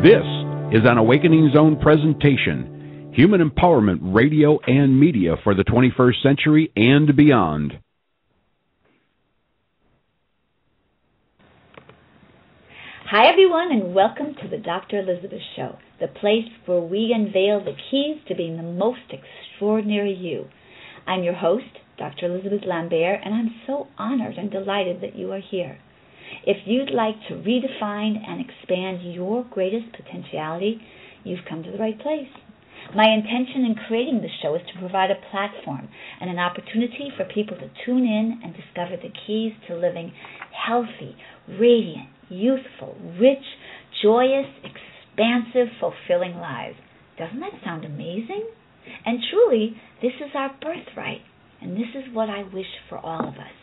This is an Awakening Zone presentation, human empowerment radio and media for the 21st century and beyond. Hi everyone, and welcome to the Dr. Elizabeth Show, the place where we unveil the keys to being the most extraordinary you. I'm your host, Dr. Elizabeth Lambaer, and I'm so honored and delighted that you are here. If you'd like to redefine and expand your greatest potentiality, you've come to the right place. My intention in creating this show is to provide a platform and an opportunity for people to tune in and discover the keys to living healthy, radiant, youthful, rich, joyous, expansive, fulfilling lives. Doesn't that sound amazing? And truly, this is our birthright, and this is what I wish for all of us.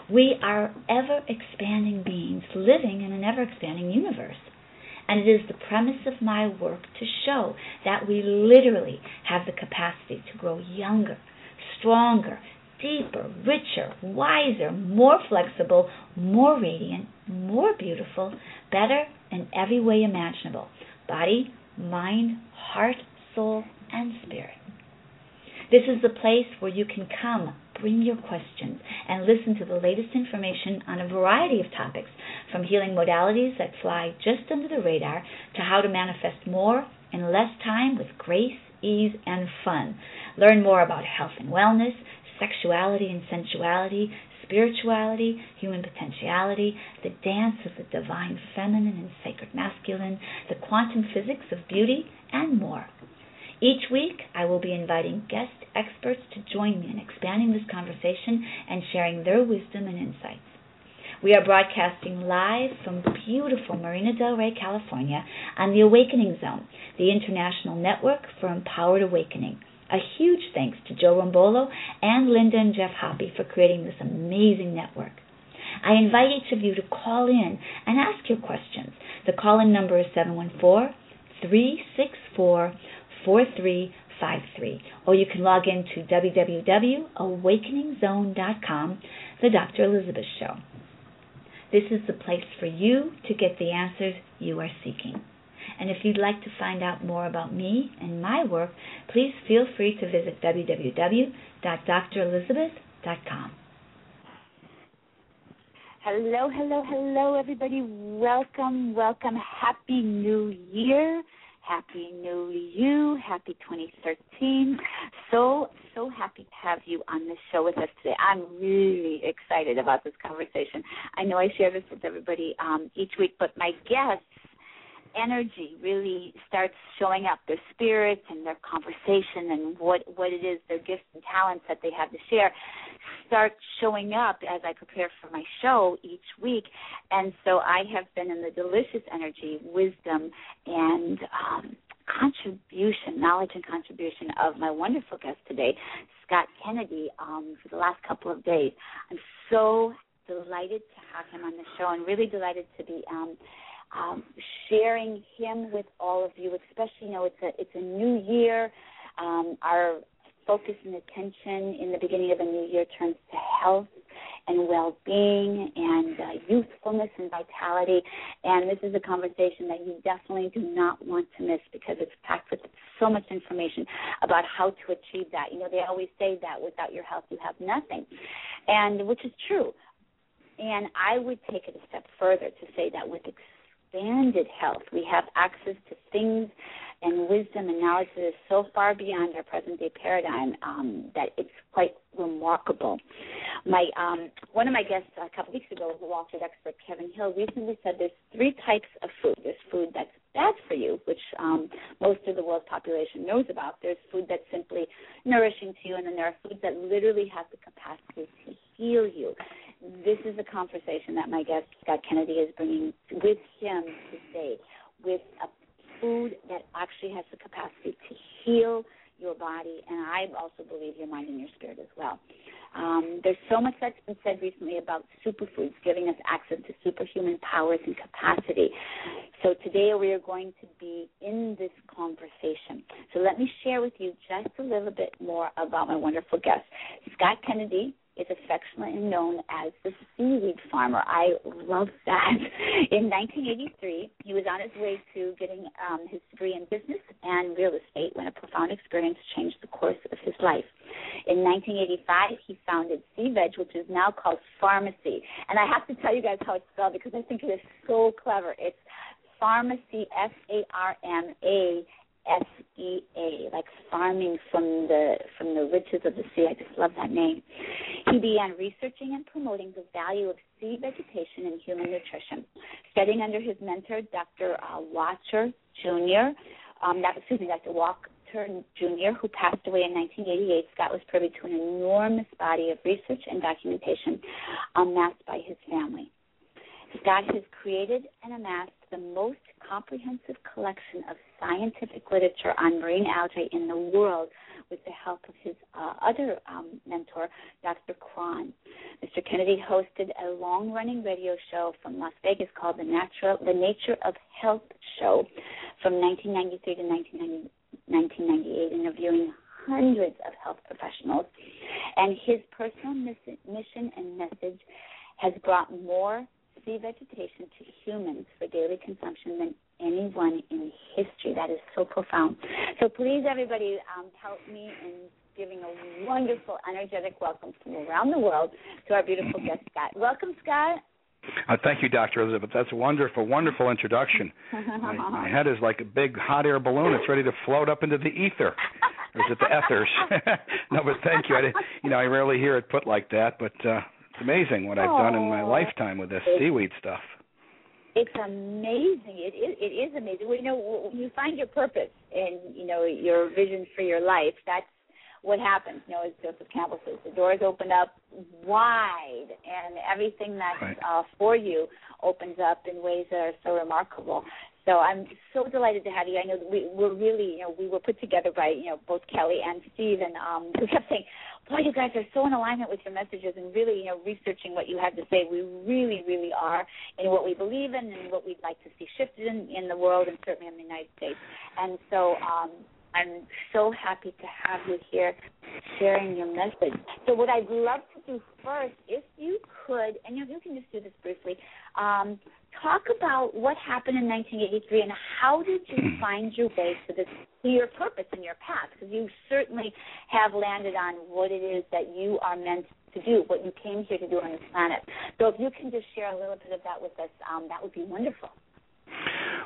We are ever-expanding beings living in an ever-expanding universe. And it is the premise of my work to show that we literally have the capacity to grow younger, stronger, deeper, richer, wiser, more flexible, more radiant, more beautiful, better in every way imaginable. Body, mind, heart, soul, and spirit. This is the place where you can come, bring your questions, and listen to the latest information on a variety of topics, from healing modalities that fly just under the radar to how to manifest more in less time with grace, ease, and fun. Learn more about health and wellness, sexuality and sensuality, spirituality, human potentiality, the dance of the divine feminine and sacred masculine, the quantum physics of beauty, and more. Each week, I will be inviting guest experts to join me in expanding this conversation and sharing their wisdom and insights. We are broadcasting live from beautiful Marina del Rey, California, on the Awakening Zone, the international network for empowered awakening. A huge thanks to Joe Rombolo and Linda and Jeff Hoppy for creating this amazing network. I invite each of you to call in and ask your questions. The call-in number is 714-364-4353, or you can log in to www.awakeningzone.com, the Dr. Elizabeth Show. This is the place for you to get the answers you are seeking. And if you'd like to find out more about me and my work, please feel free to visit www.drelizabeth.com. Hello, hello, hello, everybody. Welcome, welcome. Happy New Year. Happy New You. Happy 2013. So happy to have you on this show with us today. I'm really excited about this conversation. I know I share this with everybody each week, but my guests' energy really starts showing up, their spirits and their conversation and what it is, their gifts and talents that they have to share start showing up as I prepare for my show each week. And so I have been in the delicious energy, wisdom, and contribution, knowledge and contribution of my wonderful guest today, Scott Kennedy, for the last couple of days. I'm so delighted to have him on the show and really delighted to be sharing him with all of you, especially, it's a new year. Our focus and attention in the beginning of a new year turns to health and well-being and youthfulness and vitality. And this is a conversation that you definitely do not want to miss because it's packed with so much information about how to achieve that. They always say that without your health you have nothing, and which is true. And I would take it a step further to say that with expanded health, we have access to things and wisdom and knowledge that is so far beyond our present-day paradigm that it's quite remarkable. One of my guests a couple weeks ago, the Wall Street expert Kevin Hill, recently said there's three types of food. There's food that's bad for you, which most of the world's population knows about. There's food that's simply nourishing to you, and then there are foods that literally have the capacity to heal you. This is a conversation that my guest, Scott Kennedy, is bringing with him today, with a food that actually has the capacity to heal your body, and I also believe your mind and your spirit as well. There's so much that's been said recently about superfoods giving us access to superhuman powers and capacity. So today we are going to be in this conversation. So let me share with you just a little bit more about my wonderful guest. Scott Kennedy is affectionately known as the Seaweed farmer. I love that. In 1983, he was on his way to getting his degree in business and real estate when a profound experience changed the course of his life. In 1985, he founded Seaweed, which is now called FarmaSea. And I have to tell you guys how it's spelled because I think it is so clever. It's FarmaSea, FarmaSea, like farming from the riches of the sea. I just love that name. He began researching and promoting the value of sea vegetation in human nutrition, studying under his mentor, Dr. Dr. Walker Jr., who passed away in 1988. Scott was privy to an enormous body of research and documentation amassed by his family. Scott has created and amassed the most comprehensive collection of scientific literature on marine algae in the world with the help of his other mentor, Dr. Cron. Mr. Kennedy hosted a long-running radio show from Las Vegas called the Nature of Health Show from 1993 to 1998, interviewing hundreds of health professionals. And his personal mission and message has brought more sea vegetation to humans for daily consumption than anyone in history. That is so profound. So please, everybody, help me in giving a wonderful, energetic welcome from around the world to our beautiful guest, Scott. Welcome, Scott. Thank you, Dr. Elizabeth. That's a wonderful, wonderful introduction. My head is like a big hot air balloon. It's ready to float up into the ether. Or is it the ethers? No, but thank you. I rarely hear it put like that, but it's amazing what I've done in my lifetime with this seaweed stuff. It's amazing. It is amazing. Well, when you find your purpose and, your vision for your life, that's what happens. As Joseph Campbell says, the doors open up wide and everything that's for you opens up in ways that are so remarkable. So I'm so delighted to have you. I know that we're really, we were put together by, both Kelly and Steve, and we kept saying, boy, you guys are so in alignment with your messages and really, researching what you have to say. We really, really are in what we believe in and what we'd like to see shifted in the world and certainly in the United States. And so I'm so happy to have you here sharing your message. So what I'd love to do first, if you could, and you can just do this briefly, talk about what happened in 1983 and how did you find your way to your purpose and your path? Because you certainly have landed on what it is that you are meant to do, what you came here to do on this planet. So if you can just share a little bit of that with us, that would be wonderful.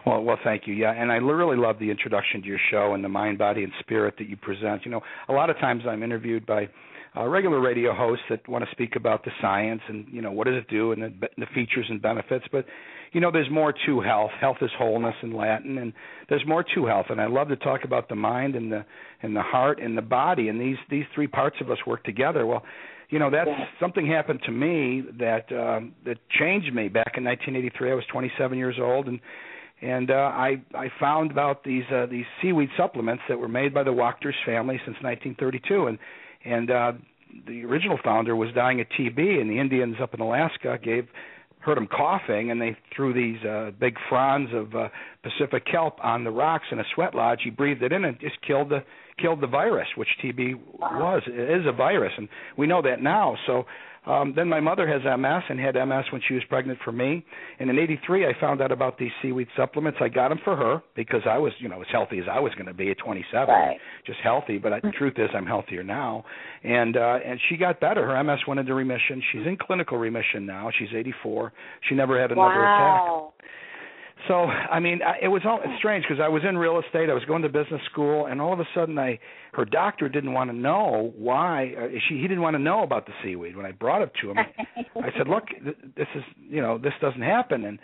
Well, thank you. Yeah, and I really love the introduction to your show and the mind, body, and spirit that you present. A lot of times I'm interviewed by regular radio hosts that want to speak about the science and, what does it do and the features and benefits. But, there's more to health. Health is wholeness in Latin, and there's more to health. And I love to talk about the mind and the heart and the body, and these three parts of us work together. Well, that's something happened to me that changed me back in 1983. I was 27 years old, and I found about these seaweed supplements that were made by the Wachters family since 1932, and the original founder was dying of TB, and the Indians up in Alaska heard him coughing, and they threw these big fronds of Pacific kelp on the rocks in a sweat lodge. He breathed it in and just killed the virus, which TB was. It is a virus, and we know that now. So then my mother has MS and had MS when she was pregnant for me. And in 83, I found out about these seaweed supplements. I got them for her because I was, as healthy as I was going to be at 27, just healthy. But the truth is I'm healthier now. And she got better. Her MS went into remission. She's in clinical remission now. She's 84. She never had another attack. So, it was it's strange because I was in real estate. I was going to business school, and all of a sudden her doctor didn't want to know why. He didn't want to know about the seaweed. When I brought it to him, I said, look, this is, this doesn't happen. And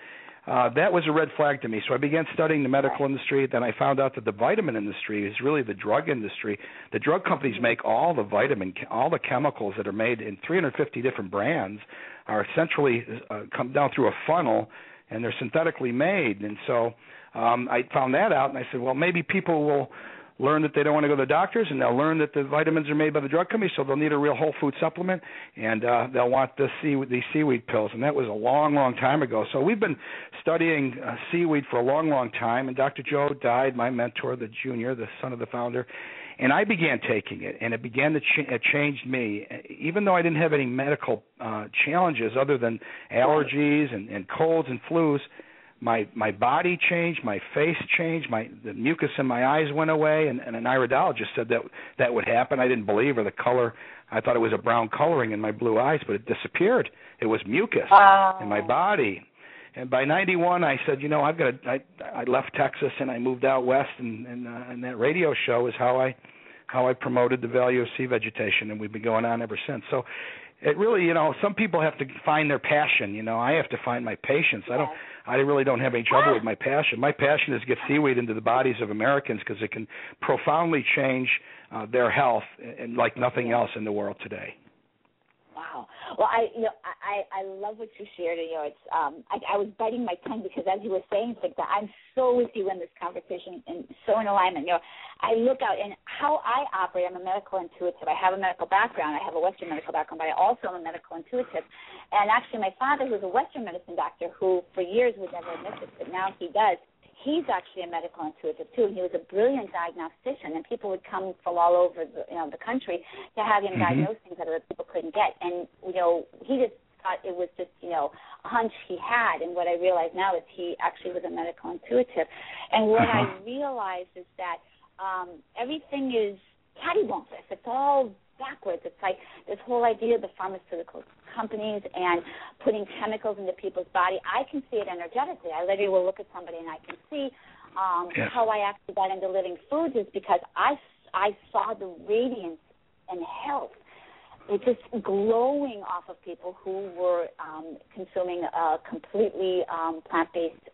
that was a red flag to me. So I began studying the medical industry. Then I found out that the vitamin industry is really the drug industry. The drug companies make all the chemicals that are made in 350 different brands are essentially come down through a funnel, and they're synthetically made. And so I found that out, and I said, well, maybe people will learn that they don't want to go to the doctors, and they'll learn that the vitamins are made by the drug company, so they'll need a real whole food supplement, and they'll want these seaweed pills. And that was a long, long time ago. So we've been studying seaweed for a long, long time, and Dr. Joe died, my mentor, the junior, the son of the founder, And I began taking it, and it began to it changed me. Even though I didn't have any medical challenges other than allergies and colds and flus, my body changed, my face changed, the mucus in my eyes went away, and an iridologist said that would happen. I didn't believe her. The color, I thought it was a brown coloring in my blue eyes, but it disappeared. It was mucus in my body. And by 91, I said, I left Texas and I moved out west, and that radio show is how I promoted the value of sea vegetation, and we've been going on ever since. So it really, some people have to find their passion. I have to find my patience. I really don't have any trouble with my passion. My passion is to get seaweed into the bodies of Americans because it can profoundly change their health and like nothing else in the world today. Wow. Well, I love what you shared. It's I was biting my tongue because as you were saying things, I'm so with you in this conversation and so in alignment. I look out and how I operate. I'm a medical intuitive. I have a medical background. I have a Western medical background, but I also am a medical intuitive. And actually, my father, who's a Western medicine doctor, who for years would never admit this, but now he does. He's actually a medical intuitive, too, and he was a brilliant diagnostician, and people would come from all over the country to have him diagnose things that other people couldn't get. And, he just thought it was just, a hunch he had, and what I realize now is he actually was a medical intuitive. And what I realized is that everything is cattywampus. It's all backwards. It's like this whole idea of the pharmaceutical companies and putting chemicals into people's body. I can see it energetically. I literally will look at somebody and I can see how I actually got into living foods is because I saw the radiance and health. It just glowing off of people who were consuming a completely plant-based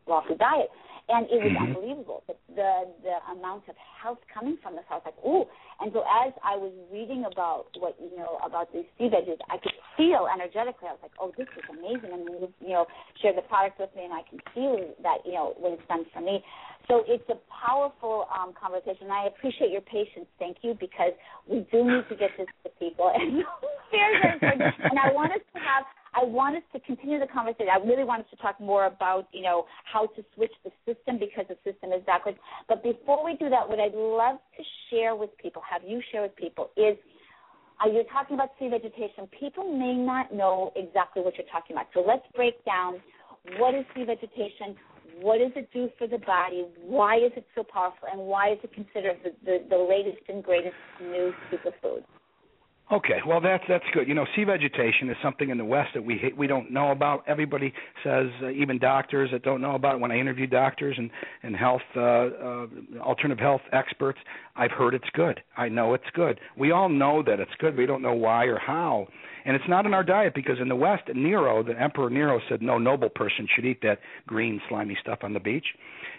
raw food diet. And it was unbelievable, the amount of health coming from this. I was like, ooh. And so as I was reading about about these sea veggies, I could feel energetically. I was like, oh, this is amazing. And you share the product with me, and I can feel that, what it's done for me. So it's a powerful conversation. I appreciate your patience. Thank you, because we do need to get this to people. And very, very important. And I want us to continue the conversation. I really want us to talk more about, how to switch the system because the system is backwards. But before we do that, what I'd love to share with people, have you share with people, is you're talking about sea vegetation. People may not know exactly what you're talking about. So let's break down what is sea vegetation, what does it do for the body, why is it so powerful, and why is it considered the latest and greatest new superfood? Okay, well that's good. Sea vegetation is something in the West that we don't know about. Everybody says, even doctors that don't know about it. When I interview doctors and health alternative health experts, I've heard it's good. I know it's good. We all know that it's good. We don't know why or how. And it's not in our diet because in the West, the Emperor Nero said no noble person should eat that green slimy stuff on the beach.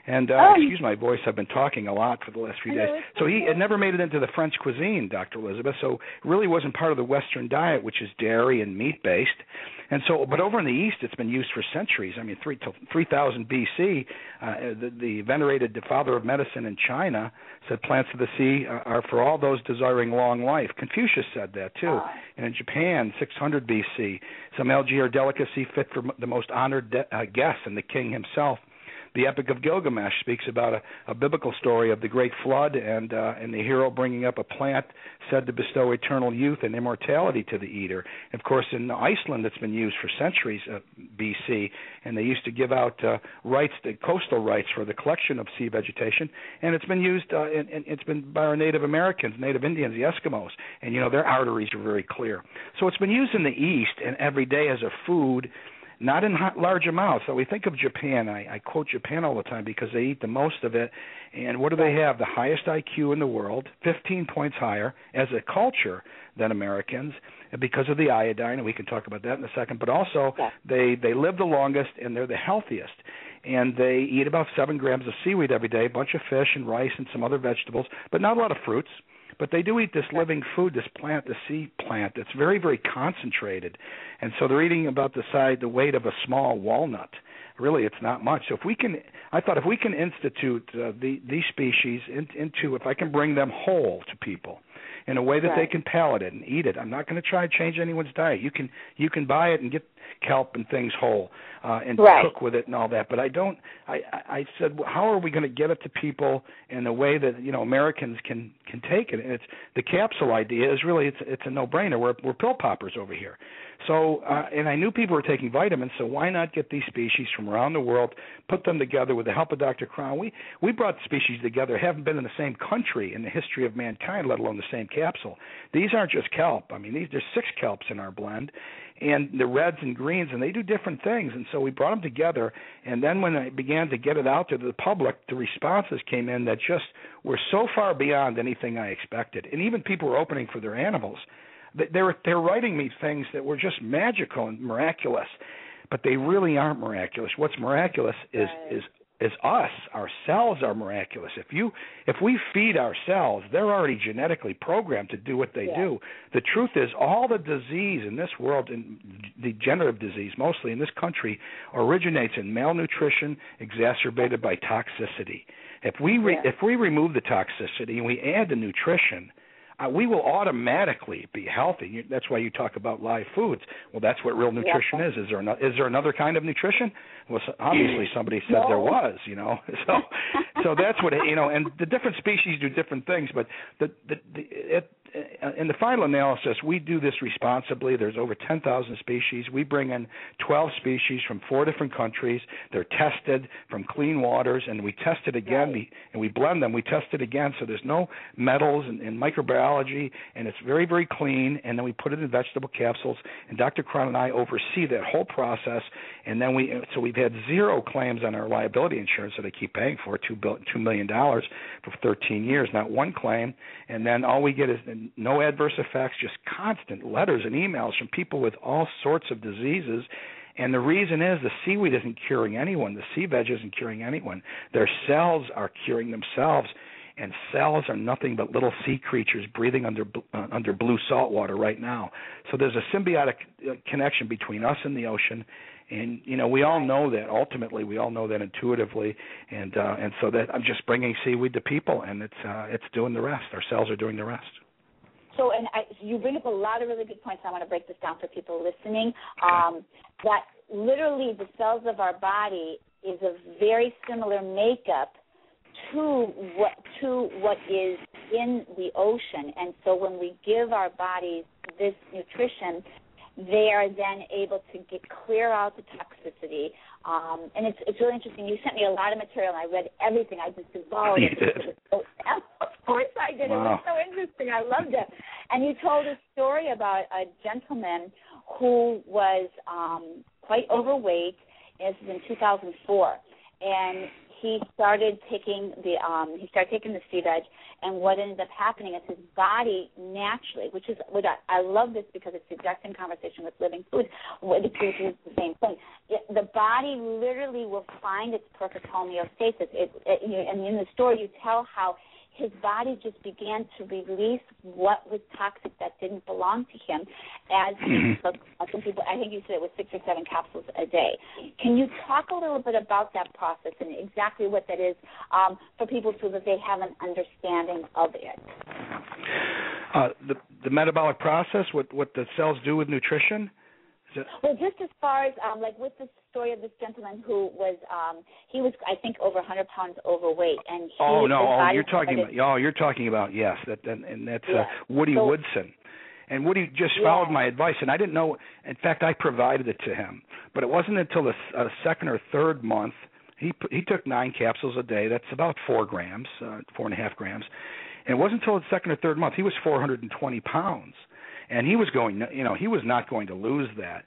And excuse my voice, I've been talking a lot for the last few days. So it never made it into the French cuisine, Dr. Elizabeth. So it really wasn't part of the Western diet, which is dairy and meat-based. And so, but over in the East, it's been used for centuries. I mean, 3000 BC, the venerated father of medicine in China said plants of the sea are for all those desiring long life. Confucius said that, too. And in Japan, 600 BC, some algae or delicacy fit for the most honored guest and the king himself. The Epic of Gilgamesh speaks about a biblical story of the great flood and the hero bringing up a plant said to bestow eternal youth and immortality to the eater. Of course, in Iceland, it's been used for centuries BC, and they used to give out coastal rights for the collection of sea vegetation, and it's been used. It's been by our Native Americans, Native Indians, the Eskimos, and their arteries are very clear. So it's been used in the East and every day as a food. Not in large amounts. So we think of Japan. I quote Japan all the time because they eat the most of it. And what do they have? The highest IQ in the world, 15 points higher as a culture than Americans because of the iodine, and we can talk about that in a second. But also they live the longest and they're the healthiest. And they eat about 7 grams of seaweed every day, a bunch of fish and rice and some other vegetables, but not a lot of fruits. But they do eat this living food, this plant, the sea plant, that's very, very concentrated. And so they're eating about the weight of a small walnut. Really, it's not much. So if we can institute these species into, if I can bring them whole to people in a way that they can palate it and eat it. I'm not going to try to change anyone's diet. You can buy it and kelp and things whole and cook with it and all that. But I said, well, how are we going to get it to people in a way that, you know, Americans can take it? And it's the capsule idea is really, it's a no-brainer. We're pill poppers over here. So, and I knew people were taking vitamins, so why not get these species from around the world, put them together with the help of Dr. Crown? We brought species together, haven't been in the same country in the history of mankind, let alone the same capsule. These aren't just kelp. I mean, there's 6 kelps in our blend, and the reds and greens, and they do different things. And so we brought them together, and then when I began to get it out to the public, the responses came in that just were so far beyond anything I expected. And even people were opening for their animals. They're writing me things that were just magical and miraculous, but they really aren't miraculous. What's miraculous is us. Our cells are miraculous. If we feed our cells, they're already genetically programmed to do what they do. The truth is, all the disease in this world, and degenerative disease mostly in this country, originates in malnutrition exacerbated by toxicity. If we remove the toxicity and we add the nutrition, we will automatically be healthy. That's why you talk about live foods. Well, that's what real nutrition is. Is there another kind of nutrition? Well, obviously somebody said there was, you know. So that's what, you know, and the different species do different things, but in the final analysis, we do this responsibly. There's over 10,000 species. We bring in 12 species from 4 different countries. They're tested from clean waters, and we test it again, and we blend them. We test it again, so there's no metals and microbiology, and it's very, very clean, and then we put it in vegetable capsules, and Dr. Crown and I oversee that whole process, and then we've had 0 claims on our liability insurance that I keep paying for, $2 million for 13 years, not one claim, and then all we get is no adverse effects, just constant letters and emails from people with all sorts of diseases. And the reason is the seaweed isn't curing anyone. The sea veg isn't curing anyone. Their cells are curing themselves. And cells are nothing but little sea creatures breathing under blue salt water right now. So there's a symbiotic connection between us and the ocean. And, you know, we all know that. Ultimately, we all know that intuitively. And so that I'm just bringing seaweed to people, and it's doing the rest. Our cells are doing the rest. So, you bring up a lot of really good points. I want to break this down for people listening. That literally the cells of our body is a very similar makeup to what is in the ocean. And so when we give our bodies this nutrition, they are then able to clear out the toxicity. And it's really interesting. You sent me a lot of material, and I read everything. I just devoured it. Of course I did. Wow. It was so interesting. I loved it. And you told a story about a gentleman who was quite overweight. This is in 2004. And he started taking the sea veg, and what ended up happening is his body naturally, which is what I love this because it's the exact same conversation with living food, which is the same thing. The body literally will find its perfect homeostasis. And in the story, you tell how his body just began to release what was toxic that didn't belong to him as he took, some people, I think you said it was 6 or 7 capsules a day. Can you talk a little bit about that process and exactly what that is for people so that they have an understanding of it? The metabolic process, what the cells do with nutrition? Well, just as far as like with the story of this gentleman who was he was I think over 100 pounds overweight, and you're talking about yes, that's Woody Woodson, and Woody just followed my advice, and I didn't know. In fact, I provided it to him, but it wasn't until the 2nd or 3rd month he took 9 capsules a day. That's about 4.5 grams, and it wasn't until the 2nd or 3rd month he was 420 pounds. And he was he was not going to lose that.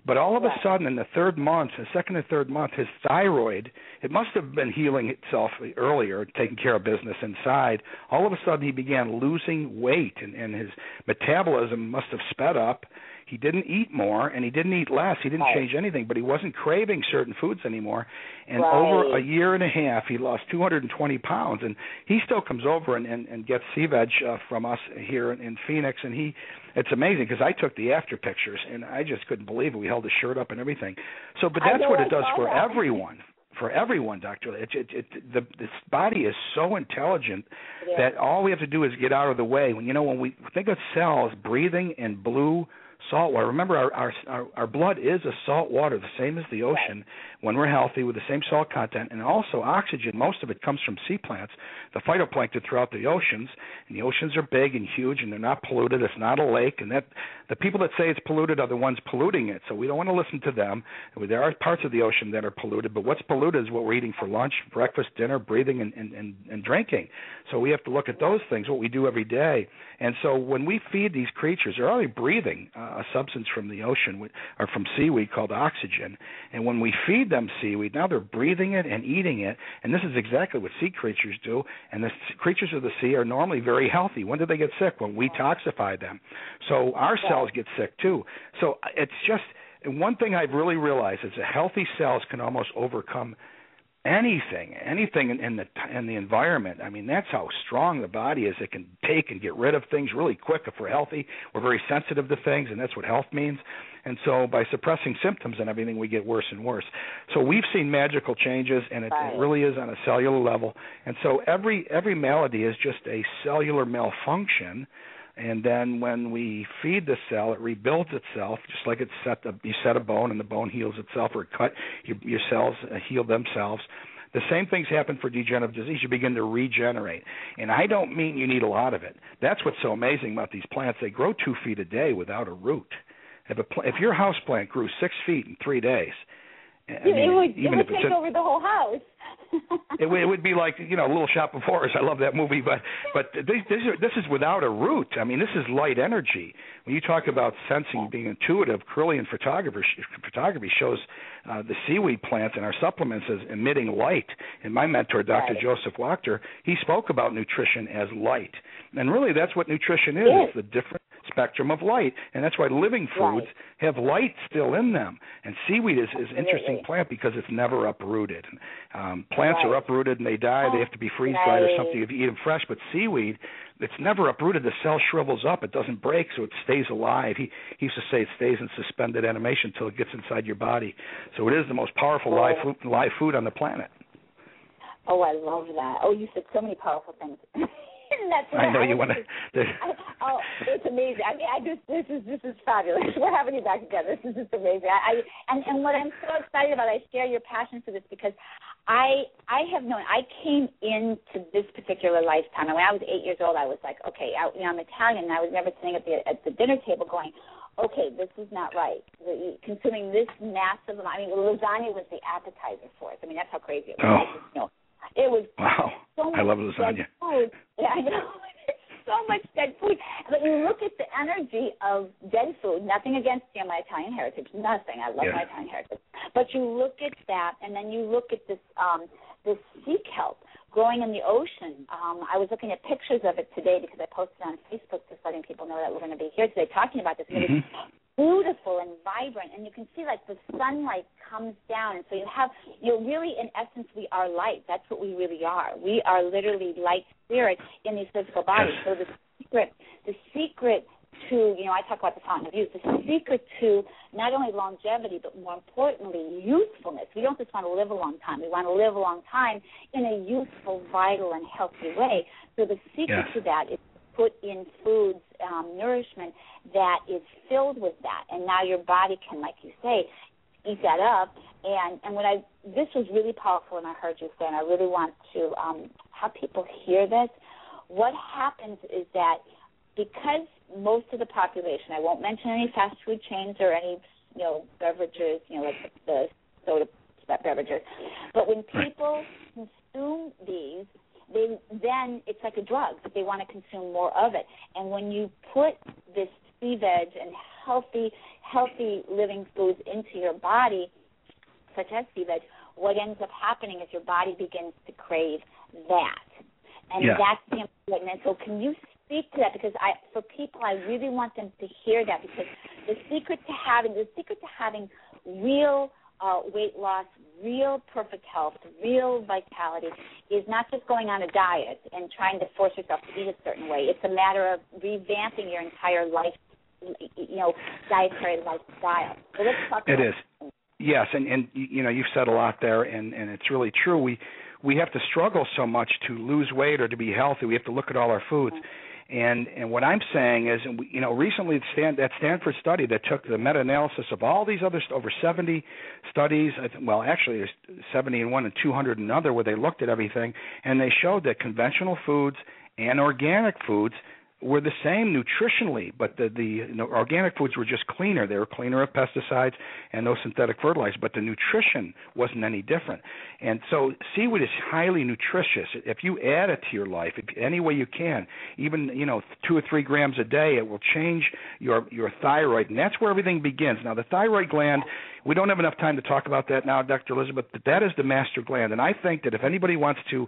But all of a sudden, in the 2nd or 3rd month, his thyroid, it must have been healing itself earlier, taking care of business inside. All of a sudden, he began losing weight, and his metabolism must have sped up. He didn't eat more, and he didn't eat less. He didn't change anything, but he wasn't craving certain foods anymore. And over a year and a half, he lost 220 pounds. And he still comes over and gets sea veg from us here in Phoenix. And it's amazing because I took the after pictures, and I just couldn't believe it. We held his shirt up and everything. So, but that's what it does for everyone. For everyone, Doctor. This body is so intelligent that all we have to do is get out of the way. When we think of cells breathing in blue salt water. Remember, our blood is a salt water, the same as the ocean when we're healthy with the same salt content, and also oxygen. Most of it comes from sea plants, the phytoplankton throughout the oceans, and the oceans are big and huge, and they're not polluted. It's not a lake, and that the people that say it's polluted are the ones polluting it, so we don't want to listen to them. There are parts of the ocean that are polluted, but what's polluted is what we're eating for lunch, breakfast, dinner, breathing, and drinking. So we have to look at those things, what we do every day. And so when we feed these creatures, they're already breathing a substance from the ocean or from seaweed called oxygen. And when we feed them seaweed, now they're breathing it and eating it. And this is exactly what sea creatures do. And the creatures of the sea are normally very healthy. When do they get sick? When we toxify them. So our cells get sick too. So it's just, and one thing I've really realized is that healthy cells can almost overcome anything in the environment. I mean, that's how strong the body is. It can take and get rid of things really quick if we're healthy. We're very sensitive to things, and that's what health means. And so by suppressing symptoms and everything, we get worse and worse. So we've seen magical changes, and it really is on a cellular level. And so every malady is just a cellular malfunction. And then when we feed the cell, it rebuilds itself, just like you set a bone and the bone heals itself, or cut, your cells heal themselves. The same things happen for degenerative disease. You begin to regenerate. And I don't mean you need a lot of it. That's what's so amazing about these plants. They grow 2 feet a day without a root. If your house plant grew 6 feet in 3 days, it would take over the whole house. it would be like, Little Shop of Horrors. I love that movie, but this is without a root. I mean, this is light energy. When you talk about sensing, being intuitive, Kirlian photography shows the seaweed plants and our supplements as emitting light. And my mentor, Dr. Joseph Wachter, he spoke about nutrition as light. And really, that's what nutrition is. It's the different spectrum of light, and that's why living foods have light still in them. And seaweed is an interesting plant because it's never uprooted. Plants are uprooted and they die. They have to be freeze-dried or something if you eat them fresh. But seaweed, it's never uprooted. The cell shrivels up. It doesn't break, so it stays alive. He used to say it stays in suspended animation until it gets inside your body. So it is the most powerful live food on the planet. Oh, I love that. Oh, you said so many powerful things. I know you want to. It's amazing. I mean, this is fabulous. We're having you back together. This is just amazing. And what I'm so excited about, I share your passion for this because I have known. I came into this particular lifetime, and when I was 8 years old, I was like, okay, I'm Italian, and I was never sitting at the dinner table going, okay, this is not right. Consuming this massive amount. I mean, lasagna was the appetizer for us. I mean, that's how crazy it was. It was so much. I love lasagna. Food. Yeah, I know. So much dead food. But you look at the energy of dead food, nothing against my Italian heritage, nothing. I love my Italian heritage. But you look at that, and then you look at this sea kelp growing in the ocean. I was looking at pictures of it today because I posted on Facebook just letting people know that we're going to be here today talking about this. Mm-hmm. It was beautiful and vibrant, and you can see like the sunlight comes down, and so you have, really in essence we are light. That's what we really are. We are literally light spirit in these physical bodies. So the secret to, I talk about the fountain of youth, the secret to not only longevity but more importantly youthfulness. We don't just want to live a long time. We want to live a long time in a youthful, vital, and healthy way. So the secret to that is put in foods, nourishment that is filled with that, and now your body can, like you say, eat that up. And this was really powerful when I heard you say, and I really want to have people hear this. What happens is that because most of the population, I won't mention any fast food chains or any, beverages, like the soda beverages, but when people consume these, then it's like a drug, that they want to consume more of it. And when you put this sea veg and healthy living foods into your body, such as sea veg, what ends up happening is your body begins to crave that. And that's the important. And so can you speak to that? Because for people, I really want them to hear that, because the secret to having real weight loss, real perfect health, real vitality is not just going on a diet and trying to force yourself to eat a certain way. It's a matter of revamping your entire life, dietary lifestyle. So let's talk about it. Yes, and you've said a lot there, and it's really true. We have to struggle so much to lose weight or to be healthy. We have to look at all our foods. And what I'm saying is, recently that Stanford study that took the meta-analysis of all these other over 70 studies, actually there's 70 in one and 200 in another, where they looked at everything, and they showed that conventional foods and organic foods were the same nutritionally, but the organic foods were just cleaner. They were cleaner of pesticides and no synthetic fertilizer, but the nutrition wasn't any different. And so seaweed is highly nutritious. If you add it to your life, any way you can, even 2 or 3 grams a day, it will change your thyroid, and that's where everything begins. Now, the thyroid gland, we don't have enough time to talk about that now, Dr. Elizabeth, but that is the master gland. And I think that if anybody wants to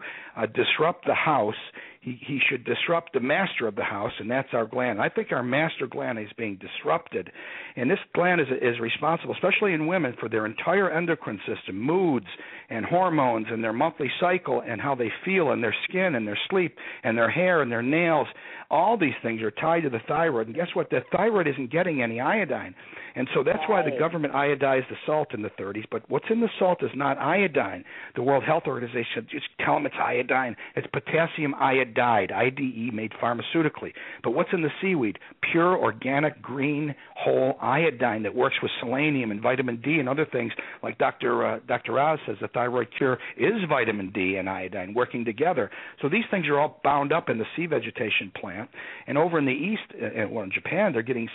disrupt the house, he should disrupt the master of the house, and that's our gland. I think our master gland is being disrupted, and this gland is responsible, especially in women, for their entire endocrine system, moods and hormones and their monthly cycle and how they feel and their skin and their sleep and their hair and their nails. All these things are tied to the thyroid, and guess what? The thyroid isn't getting any iodine. And so that's why the government iodized the salt in the 30s, but what's in the salt is not iodine. The World Health Organization, just tell them it's iodine. It's potassium iodide, IDE, made pharmaceutically. But what's in the seaweed? Pure, organic, green, whole iodine that works with selenium and vitamin D and other things. Like Dr. Oz says, the thyroid cure is vitamin D and iodine working together. So these things are all bound up in the sea vegetation plant. And over in the east, in Japan, they're getting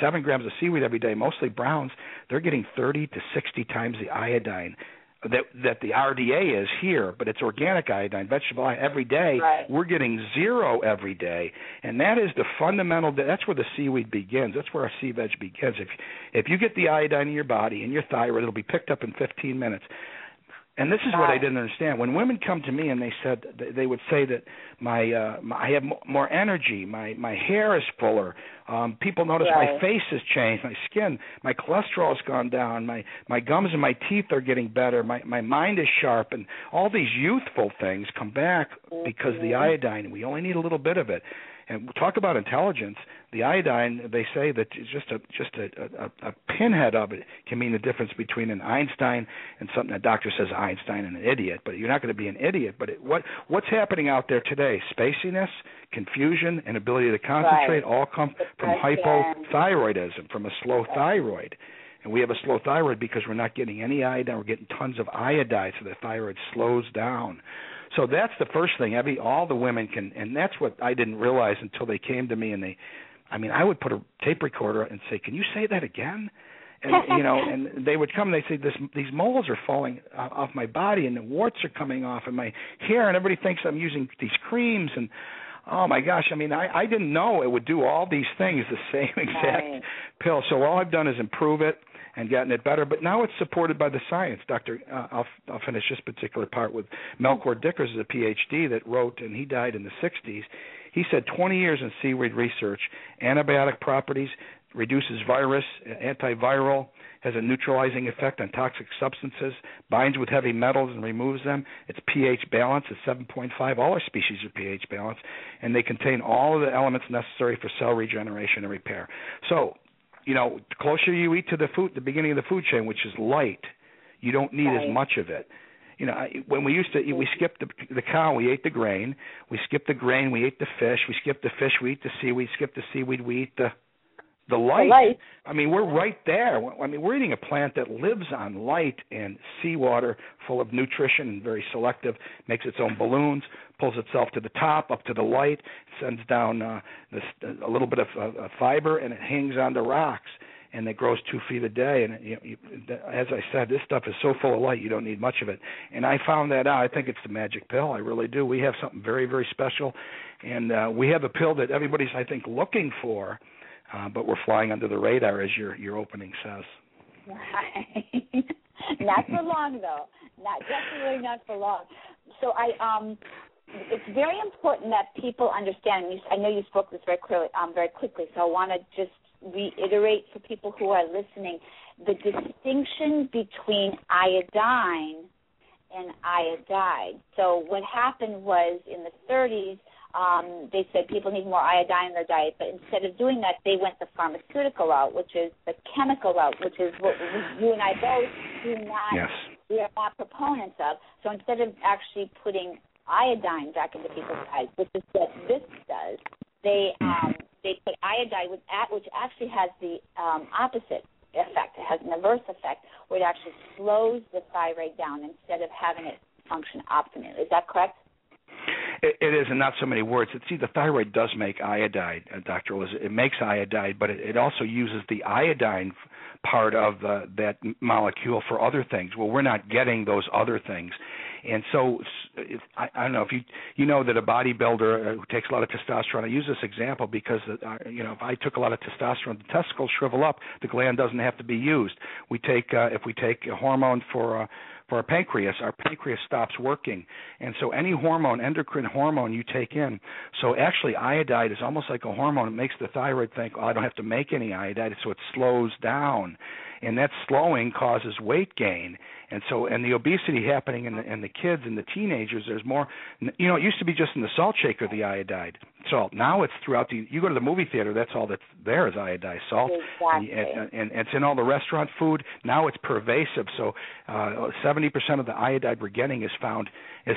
7 grams of seaweed every day, mostly browns. They're getting 30 to 60 times the iodine that the RDA is here, but it's organic iodine, vegetable iodine every day. Right. We're getting 0 every day, and that is the fundamental. That's where the seaweed begins. That's where our sea veg begins. If you get the iodine in your body, in your thyroid, it'll be picked up in 15 minutes. And this is what I didn't understand. When women come to me and they would say that I have more energy, my hair is fuller, people notice my face has changed, my skin, my cholesterol has gone down, my gums and my teeth are getting better, my mind is sharp, and all these youthful things come back because the iodine, we only need a little bit of it. And talk about intelligence. The iodine, they say that just a pinhead of it can mean the difference between an Einstein and something. A doctor says Einstein and an idiot, but you're not going to be an idiot. But what's happening out there today? Spaciness, confusion, and ability to concentrate all come from hypothyroidism, from a slow thyroid. And we have a slow thyroid because we're not getting any iodine. We're getting tons of iodide, so the thyroid slows down. So that's the first thing. All the women can, and that's what I didn't realize until they came to me, and I would put a tape recorder and say, "Can you say that again?" And and they would come and they'd say, "These moles are falling off my body, and the warts are coming off, and my hair, and everybody thinks I'm using these creams." And oh my gosh, I didn't know it would do all these things, the same exact pill. So all I've done is improve it and gotten it better, but now it's supported by the science. I'll finish this particular part with Melchior Dickers, is a PhD that wrote, and he died in the 60s. He said 20 years in seaweed research, antibiotic properties, reduces virus, antiviral, has a neutralizing effect on toxic substances, binds with heavy metals and removes them. It's pH balance at 7.5. All our species are pH balanced, and they contain all of the elements necessary for cell regeneration and repair. So, the closer you eat to the beginning of the food chain, which is light, you don't need as much of it. When we used to eat, we skipped the cow, we ate the grain. We skipped the grain, we ate the fish. We skipped the fish, we eat the seaweed. Skip the seaweed, we eat the light. We're right there. We're eating a plant that lives on light and seawater, full of nutrition and very selective, makes its own balloons, pulls itself to the top, up to the light, sends down a little bit of fiber, and it hangs on the rocks, and it grows 2 feet a day. And as I said, this stuff is so full of light, you don't need much of it. And I found that out. I think it's the magic pill. I really do. We have something very, very special, and we have a pill that everybody's, I think, looking for. But we're flying under the radar, as your opening says. Right. Not for long, though. Definitely not for long. So it's very important that people understand. I know you spoke this very clearly, very quickly. So I want to just reiterate for people who are listening the distinction between iodine and iodide. So what happened was in the 30s. They said people need more iodine in their diet, but instead of doing that, they went the pharmaceutical route, which is the chemical route, which is what you and I both we are not proponents of. So instead of actually putting iodine back into people's diets, which is what this does, they put iodide which actually has the opposite effect. It has an adverse effect where it actually slows the thyroid down instead of having it function optimally. Is that correct? It is, and not so many words. See, the thyroid does make iodide, Dr. Liz. It makes iodide, but it also uses the iodine part of that molecule for other things. Well, we're not getting those other things. And so I don't know if you know that a bodybuilder who takes a lot of testosterone. I use this example because if I took a lot of testosterone, the testicles shrivel up. The gland doesn't have to be used. If we take a hormone for our pancreas stops working. And so any endocrine hormone you take in, so actually iodide is almost like a hormone. It makes the thyroid think, I don't have to make any iodide, so it slows down. And that slowing causes weight gain. And the obesity happening in the kids and the teenagers, there's more. It used to be just in the salt shaker, the iodide salt. Now it's throughout you go to the movie theater, that's all that's there is iodized salt. Exactly. And it's in all the restaurant food. Now it's pervasive. So 70% of the iodide we're getting is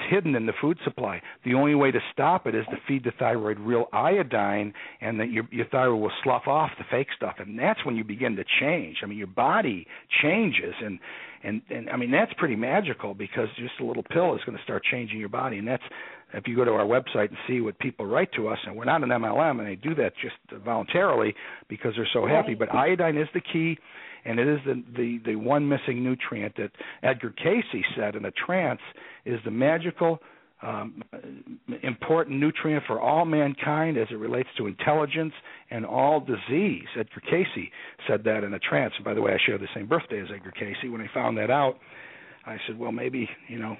hidden in the food supply. The only way to stop it is to feed the thyroid real iodine, and that your thyroid will slough off the fake stuff. And that's when you begin to change. I mean, your body changes, and I mean, that's pretty magical, because just a little pill is going to start changing your body. And that's, if you go to our website and see what people write to us, and we're not an MLM, and they do that just voluntarily because they're so happy. But iodine is the key, and it is the one missing nutrient that Edgar Casey said in a trance is the magical, important nutrient for all mankind as it relates to intelligence and all disease. Edgar Casey said that in a trance. And by the way, I share the same birthday as Edgar Casey. When I found that out, I said, well, maybe,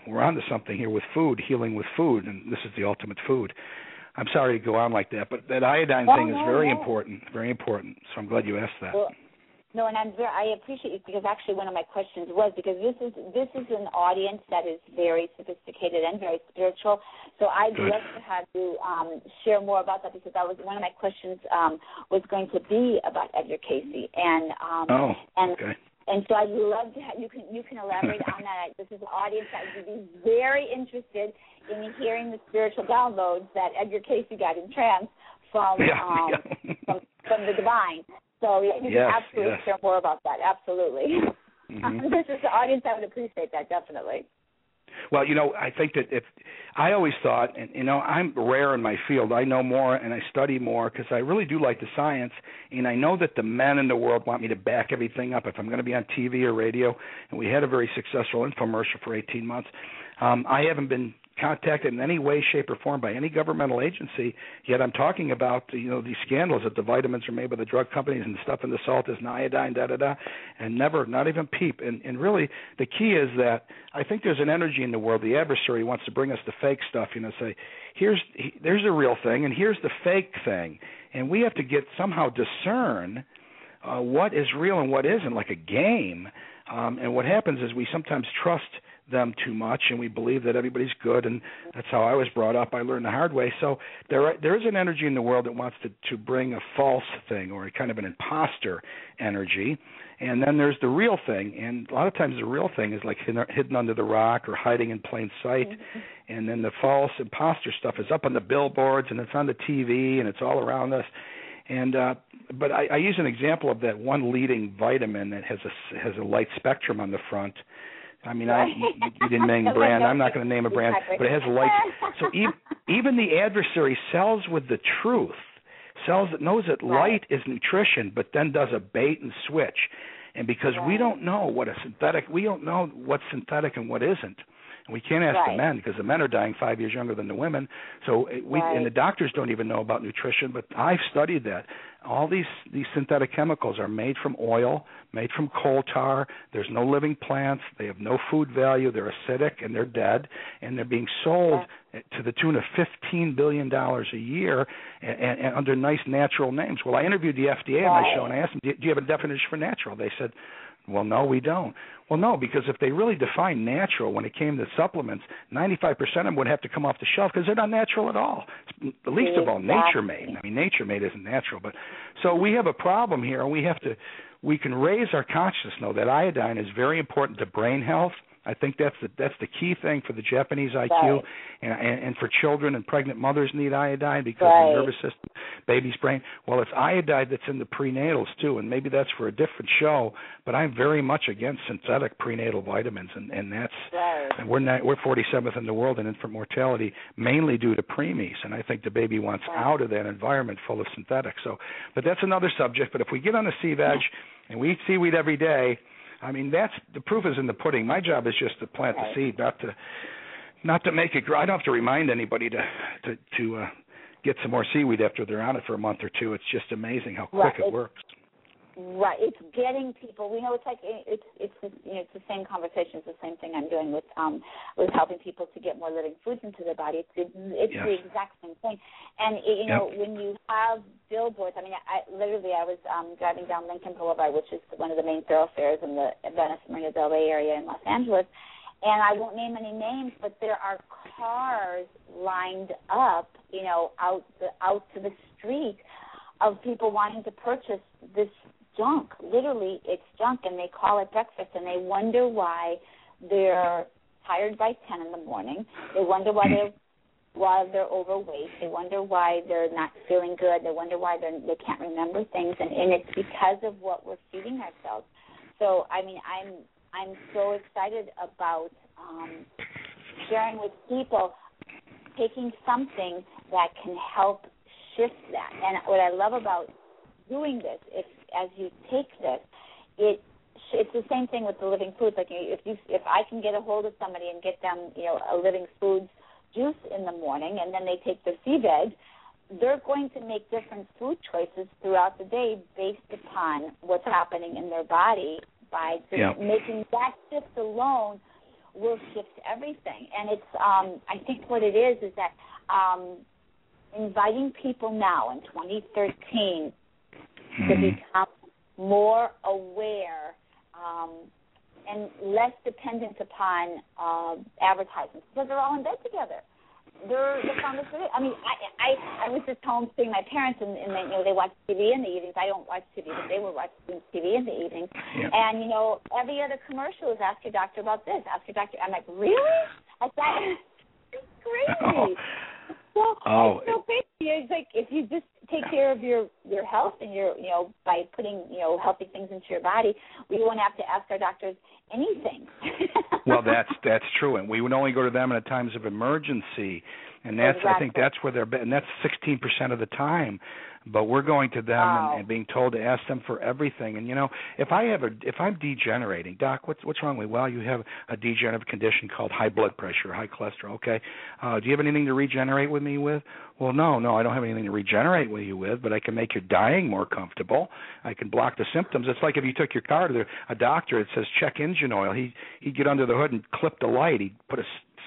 we're onto something here with food, healing with food, and this is the ultimate food. I'm sorry to go on like that, but that iodine thing is very important, very important. So I'm glad you asked that. Well, no, and I appreciate you, because actually one of my questions was, because this is an audience that is very sophisticated and very spiritual. So I'd love to have you share more about that, because that was one of my questions was going to be about Edgar Casey, okay. And so I'd love to have you can elaborate on that. This is an audience that would be very interested in hearing the spiritual downloads that Edgar Casey got in trance from the divine. So you can absolutely share more about that. Absolutely. Mm-hmm. This is the audience that would appreciate that, definitely. Well, I think that I always thought, and I'm rare in my field. I know more and I study more because I really do like the science, and I know that the men in the world want me to back everything up. If I'm going to be on TV or radio, and we had a very successful infomercial for 18 months, I haven't been contacted in any way, shape, or form by any governmental agency, yet I'm talking about these scandals that the vitamins are made by the drug companies and the stuff in the salt is iodine, and never, not even peep. And really, the key is that I think there's an energy in the world. The adversary wants to bring us the fake stuff, say, there's the real thing and here's the fake thing. And we have to somehow discern what is real and what isn't, like a game. And what happens is we sometimes trust them too much, and we believe that everybody's good, and that's how I was brought up. I learned the hard way. So there is an energy in the world that wants to bring a false thing, or a kind of an imposter energy, and then there's the real thing, and a lot of times the real thing is like hidden under the rock or hiding in plain sight, and then the false imposter stuff is up on the billboards, and it's on the TV, and it's all around us. And but I use an example of that one leading vitamin that has a light spectrum on the front. I mean, you didn't name a brand. I'm not going to name a brand, but it has a light. So even the adversary sells with the truth, knows that light is nutrition, but then does a bait and switch. And because we don't know we don't know what's synthetic and what isn't. And we can't ask the men, because the men are dying 5 years younger than the women. So and the doctors don't even know about nutrition, but I've studied that. All these synthetic chemicals are made from oil, made from coal tar. There's no living plants. They have no food value. They're acidic, and they're dead. And they're being sold to the tune of $15 billion a year and under nice natural names. Well, I interviewed the FDA on my show, and I asked them, do you have a definition for natural? They said, well, no, we don't. Well, no, because if they really define natural when it came to supplements, 95% of them would have to come off the shelf because they're not natural at all. Least of all, nature-made. I mean, nature-made isn't natural. But so we have a problem here, and we can raise our consciousness, know that iodine is very important to brain health. I think that's the key thing for the Japanese IQ, and for children and pregnant mothers need iodine because the nervous system. baby's brain. Well, it's iodide that's in the prenatals too, and maybe that's for a different show. But I'm very much against synthetic prenatal vitamins, and that's and we're 47th in the world in infant mortality, mainly due to preemies, and I think the baby wants out of that environment full of synthetics. So, but that's another subject. But if we get on the sea veg and we eat seaweed every day, I mean, that's the proof is in the pudding. My job is just to plant the seed, not to make it grow. I don't have to remind anybody to get some more seaweed after they're on it for a month or two. It's just amazing how quick it works. Right, it's getting people. We know it's like it's the same conversation. It's the same thing I'm doing with helping people to get more living foods into their body. It's the exact same thing. And when you have billboards, I mean, I was driving down Lincoln Boulevard, which is one of the main thoroughfares in the Venice Marina Del Rey area in Los Angeles. And I won't name any names, but there are cars lined up, out to the street of people wanting to purchase this junk. Literally, it's junk, and they call it breakfast, and they wonder why they're tired by 10 in the morning. They wonder why they're overweight. They wonder why they're not feeling good. They wonder why they can't remember things, and it's because of what we're feeding ourselves. So, I mean, I'm so excited about sharing with people, taking something that can help shift that. And what I love about doing this, as you take this, it's the same thing with the living foods. Like if I can get a hold of somebody and get them, a living foods juice in the morning, and then they take their sea veg, they're going to make different food choices throughout the day based upon what's happening in their body. By making that shift alone will shift everything. And it's, I think what it is that inviting people now in 2013 to become more aware and less dependent upon advertisements, because they're all in bed together. They're pharmaceutical. I mean, I was just home seeing my parents, and they watch TV in the evenings. I don't watch TV, but they were watching TV in the evenings. Yeah. And every other commercial is ask your doctor about this, ask your doctor. I'm like, really? Like that? It's crazy. It's so crazy. It's like if you just take care of your health and by putting healthy things into your body, we won't have to ask our doctors anything. Well, that's true, and we would only go to them in times of emergency, and that's I think that's where they're, and that's 16% of the time. But we're going to them and being told to ask them for everything. And if I'm degenerating, Doc, what's wrong with me? Well, you have a degenerative condition called high blood pressure, high cholesterol. Okay, do you have anything to regenerate with me with? Well, no, I don't have anything to regenerate with you with, but I can make your dying more comfortable. I can block the symptoms. It's like if you took your car to a doctor, it says check engine oil. He'd get under the hood and clip the light. He'd put a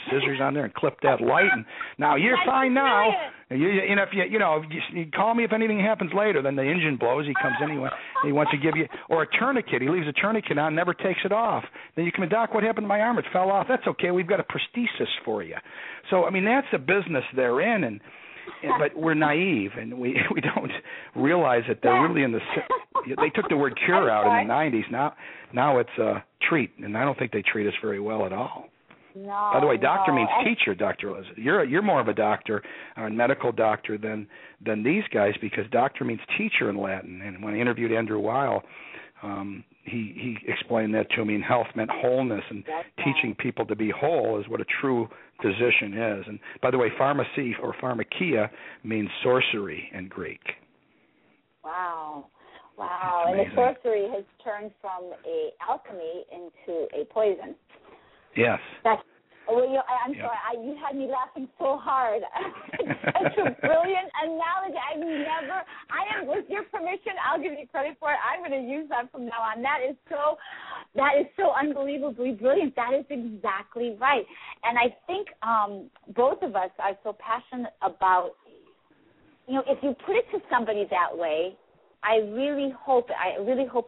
scissors on there and clip that light, and now you're fine now. If you call me if anything happens later. Then the engine blows. He comes in. He wants to give you or a tourniquet. He leaves a tourniquet on, never takes it off. Then you come in, Doc, what happened to my arm? It fell off. That's okay. We've got a prosthesis for you. So I mean, that's the business they're in, but we're naive and we don't realize that they're really in the. They took the word cure out in the 90s. Now it's treat, and I don't think they treat us very well at all. No, by the way, doctor means teacher, Dr. Liz. You're more of a doctor, a medical doctor than these guys, because doctor means teacher in Latin. And when I interviewed Andrew Weil, he explained that to me. And health meant wholeness, and teaching people to be whole is what a true physician is. And by the way, FarmaSea or pharmakia means sorcery in Greek. Wow. And the sorcery has turned from a alchemy into a poison. Yes. I'm sorry. You had me laughing so hard. It's a brilliant analogy. With your permission, I'll give you credit for it. I'm going to use that from now on. That is so unbelievably brilliant. That is exactly right. And I think both of us are so passionate about, if you put it to somebody that way, I really hope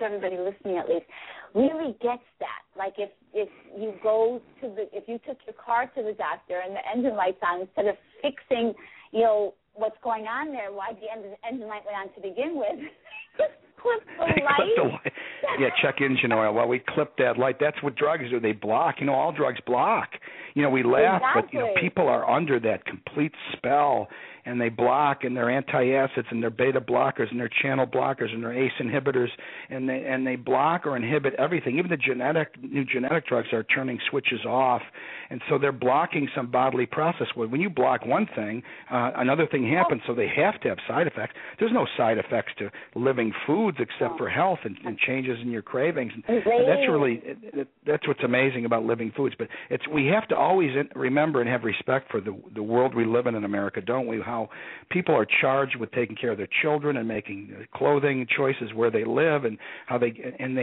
everybody listening at least really gets that. Like if you took your car to the doctor and the engine light's on, instead of fixing, what's going on there, why the engine light went on to begin with, just clip the light. Yeah, check engine oil. Well, we clip that light. That's what drugs do. They block. All drugs block. We laugh, but people are under that complete spell, and they block, and they're antacids, and they're beta blockers, and they're channel blockers, and they're ACE inhibitors, and they block or inhibit everything. Even the new genetic drugs are turning switches off, and so they're blocking some bodily process. When you block one thing, another thing happens, so they have to have side effects. There's no side effects to living foods except for health and changes in your cravings. And that's what's amazing about living foods. But we have to always remember and have respect for the world we live in America, don't we? How people are charged with taking care of their children and making clothing choices where they live, and how they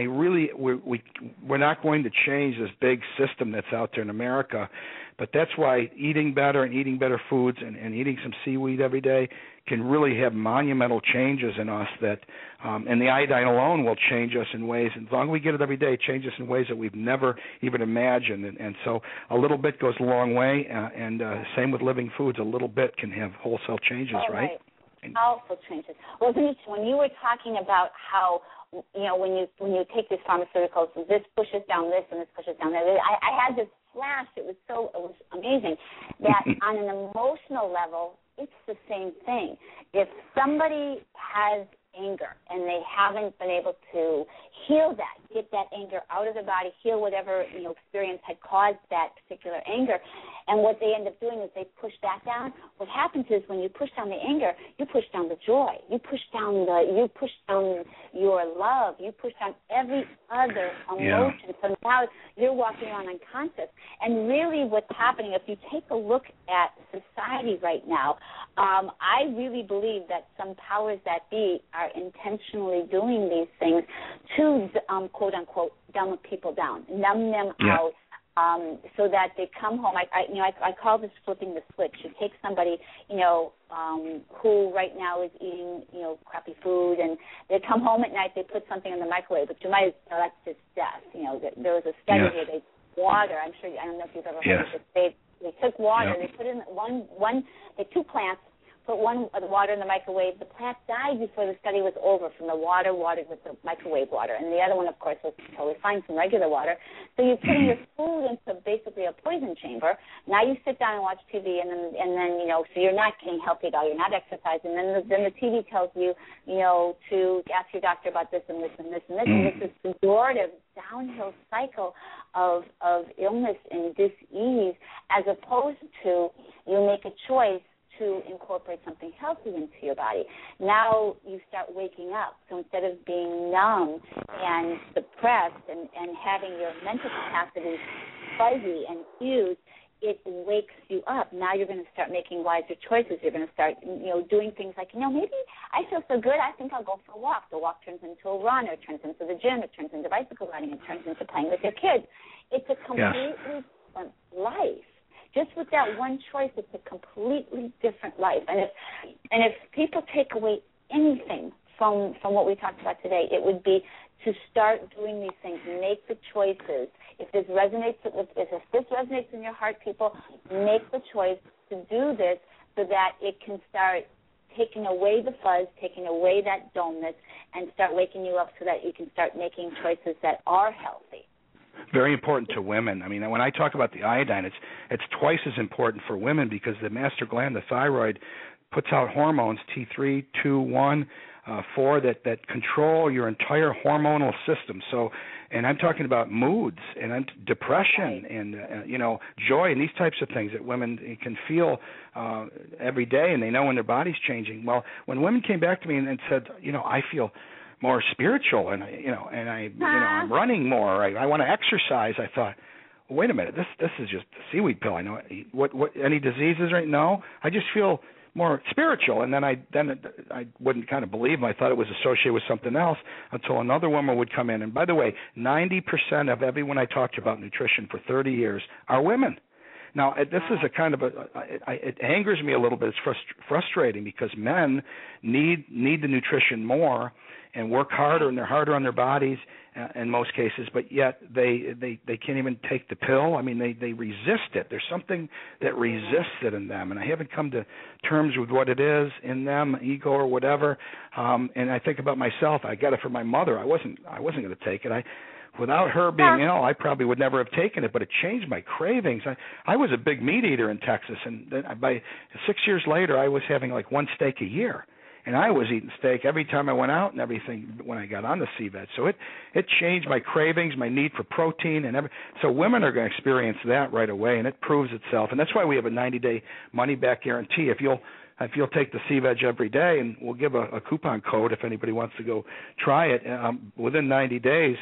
really we're not going to change this big system that's out there in America. But that's why eating better and eating better foods and eating some seaweed every day can really have monumental changes in us and the iodine alone will change us in ways, as long as we get it every day, it changes in ways that we've never even imagined. And so a little bit goes a long way, and same with living foods. A little bit can have wholesale changes, right? Powerful changes. Well, when you were talking about how, when you take these pharmaceuticals, this pushes down this and this pushes down that, I had this flash. It was amazing that on an emotional level, it's the same thing. If somebody has anger and they haven't been able to heal that, get that anger out of their body, heal whatever experience had caused that particular anger, and what they end up doing is they push that down. What happens is when you push down the anger, you push down the joy, you push down your love, you push down every other emotion. So now you're walking around unconscious. And really what's happening, if you take a look at society right now, I really believe that some powers that be are intentionally doing these things to, quote unquote, dumb people down, numb them out, so that they come home. I call this flipping the switch. You take somebody, who right now is eating, crappy food, and they come home at night, they put something in the microwave, but you might, that's just death. There was a study where they water. I don't know if you've ever heard of this. They took water, they put in they two plants, put the water in the microwave. The plant died before the study was over from the water watered with the microwave water. And the other one, of course, was totally fine from regular water. So you're putting your food into basically a poison chamber. Now you sit down and watch TV, and then so you're not getting healthy at all. You're not exercising. Then the TV tells you, to ask your doctor about this and this and this and this. And this is pejorative downhill cycle of illness and dis-ease, as opposed to you make a choice to incorporate something healthy into your body. Now you start waking up. So instead of being numb and suppressed and having your mental capacity fuzzy and fused, it wakes you up. Now you're going to start making wiser choices. You're going to start, doing things like, maybe I feel so good, I think I'll go for a walk. The walk turns into a run, or it turns into the gym, it turns into bicycle riding, it turns into playing with your kids. It's a completely different life. Just with that one choice, it's a completely different life. And if people take away anything from what we talked about today, it would be to start doing these things, make the choices. If this resonates in your heart, people, make the choice to do this so that it can start taking away the fuzz, taking away that dullness, and start waking you up so that you can start making choices that are healthy. Very important to women. I mean, when I talk about the iodine, it's twice as important for women because the master gland, the thyroid, puts out hormones, T3, 2, 1, 4, that control your entire hormonal system. So, and I'm talking about moods and depression and, joy and these types of things that women can feel every day, and they know when their body's changing. Well, when women came back to me and said, I feel more spiritual, and I'm running more. I want to exercise. I thought, well, wait a minute, this is just a seaweed pill. I know what any diseases right now. I just feel more spiritual, and then I wouldn't kind of believe them. I thought it was associated with something else until another woman would come in. And by the way, 90% of everyone I talked to about nutrition for 30 years are women. Now, this is a kind of it angers me a little bit. It's frustrating because men need the nutrition more and work harder, and they're harder on their bodies in most cases, but yet they can't even take the pill. I mean, they resist it. There's something that resists it in them, and I haven't come to terms with what it is in them, ego or whatever. And I think about myself. I got it from my mother. I wasn't going to take it. without her being ill, I probably would never have taken it, but it changed my cravings. I was a big meat eater in Texas, and then by 6 years later, I was having like one steak a year. And I was eating steak every time I went out and everything when I got on the sea veg. So it changed my cravings, my need for protein, and so women are going to experience that right away, and it proves itself. And that's why we have a 90-day money-back guarantee. If you'll take the sea veg every day, and we'll give a coupon code if anybody wants to go try it, within 90 days,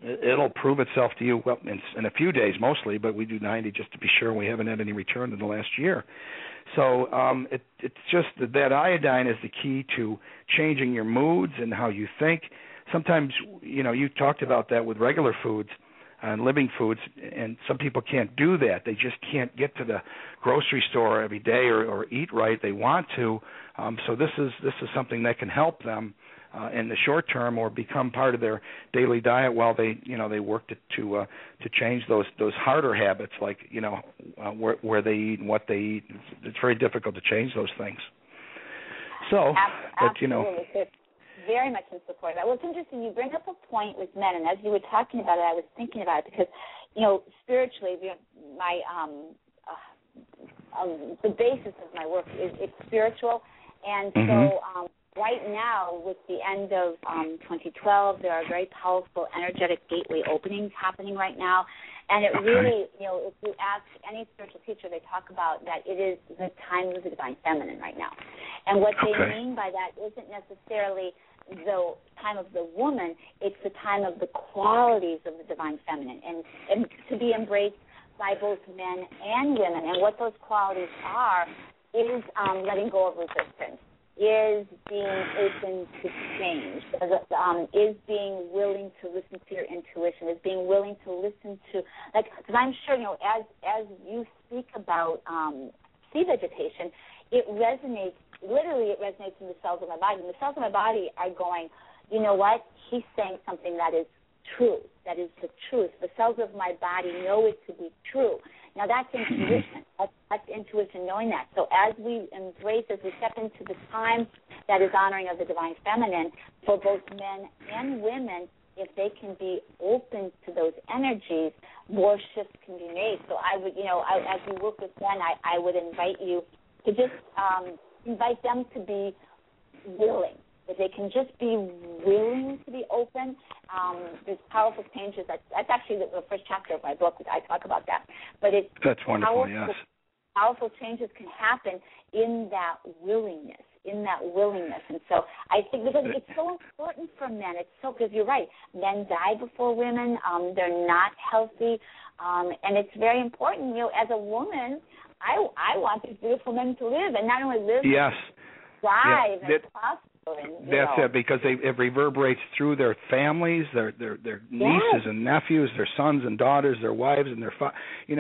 it'll prove itself to you, well, in a few days mostly, but we do 90 just to be sure. We haven't had any return in the last year. So it's just that iodine is the key to changing your moods and how you think. Sometimes, you talked about that with regular foods and living foods, and some people can't do that. They just can't get to the grocery store every day or eat right. They want to. So this is something that can help them in the short term, or become part of their daily diet while they work to change those harder habits, like where they eat and what they eat. It's very difficult to change those things. So, absolutely. But, very much in support of that. Well, it's interesting. You bring up a point with men, and as you were talking about it, I was thinking about it because, spiritually, my the basis of my work it's spiritual, and so. Right now, with the end of 2012, there are very powerful energetic gateway openings happening right now. And it really, if you ask any spiritual teacher, they talk about that it is the time of the divine feminine right now. And what they mean by that isn't necessarily the time of the woman, it's the time of the qualities of the divine feminine, and to be embraced by both men and women. And what those qualities are is letting go of resistance, is being open to change, is being willing to listen to your intuition, is being willing to listen to, because I'm sure, as you speak about sea vegetation, it resonates in the cells of my body. And the cells of my body are going, you know what, he's saying something that is true, that is the truth. The cells of my body know it to be true. Now, that's intuition. That's intuition, knowing that. So as we step into the time that is honoring of the divine feminine, for both men and women, if they can be open to those energies, more shifts can be made. So I would, as you work with men, I would invite you to just invite them to be willing. If they can just be willing to be open, there's powerful changes. That's actually the first chapter of my book. I talk about that. But that's wonderful. Yes, powerful changes can happen in that willingness. And so I think because it's so important for men. It's so, because you're right. Men die before women. They're not healthy, and it's very important. As a woman, I want these beautiful men to live, and not only live, thrive and prosper. That's it, because it reverberates through their families, their nieces and nephews, their sons and daughters, their wives and their